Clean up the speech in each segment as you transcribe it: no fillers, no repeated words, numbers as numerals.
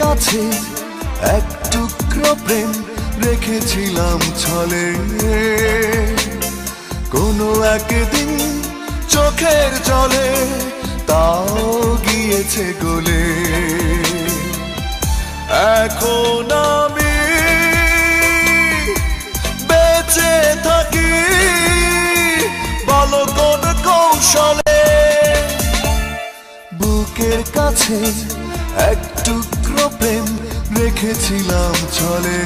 কাছে এক টুকরো প্রেম রেখেছিলাম ছলে, কোনো একদিন চোখের জলে তাও গিয়েছে গলে। এখন আমি বেঁচে থাকি বলো কোন কৌশলে, বুকের কাছে এক টুকরো প্রেম রেখেছিলাম ছলে,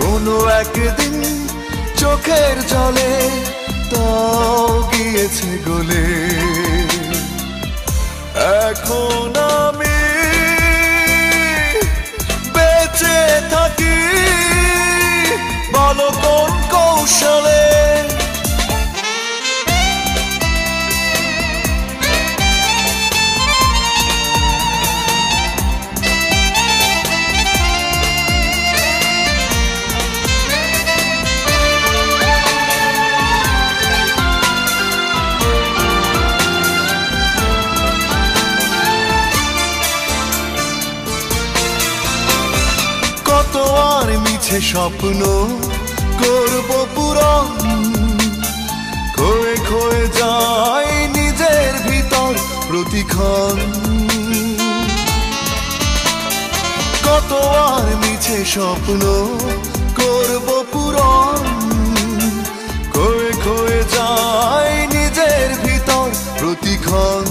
কোনো একদিন চোখের জলে তাও গিয়েছে গলে। এখন আমি বেঁচে থাকি বলো কোন কৌশলে। কত আর মিছে স্বপ্ন করব পূরণ, খোয়ে খোয়ে যায় নিজের ভিতর প্রতিক্ষণ। কত আর মিছে স্বপ্ন করব পূরণ, খোয়ে খোয়ে যায় নিজের ভিতর প্রতিক্ষণ।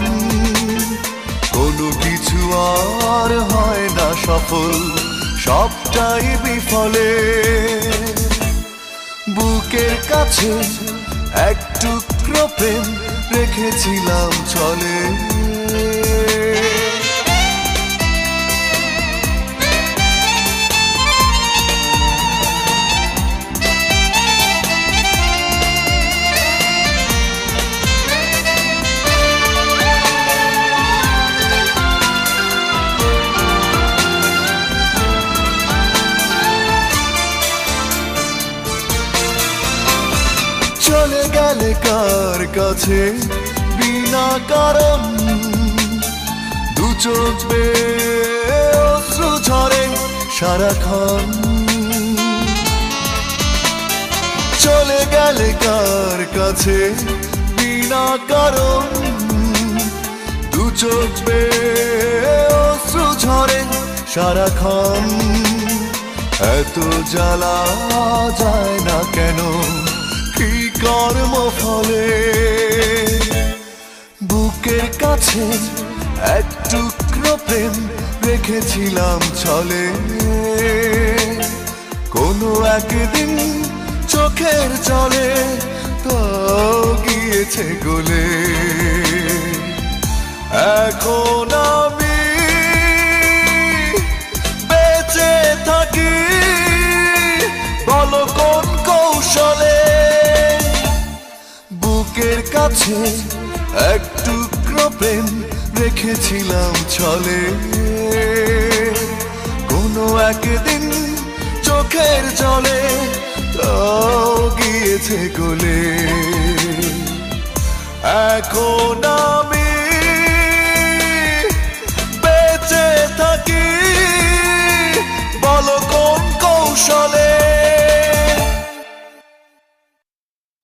কোনো কিছু আর হয় না সফল, সবটাই বিফলে, বুকের কাছে এক টুকরো প্রেম রেখেছিলাম ছলে। চলে গেলে কার কাছে বিনা কারণ, দু চোখ বেয়ে অশ্রু ঝরে সারাক্ষণ। চলে গেলে কার কাছে বিনা কারণ, দু চোখ বেয়ে অশ্রু ঝরে সারাক্ষণ। এত জ্বালা যায় না কেন কি কর্ম ফলে, বুকের কাছে এক টুকরো প্রেম রেখেছিলাম ছলে, কোনো একদিন চোখের জলে তাও গিয়েছে গলে। এখন আমি বেঁচে থাকি বলো কোন কৌশলে, বুকের কাছে এক টুকরো প্রেম রেখেছিলাম ছলে, কোনো একদিন চোখের জলে তাও গিয়েছে গলে। এখন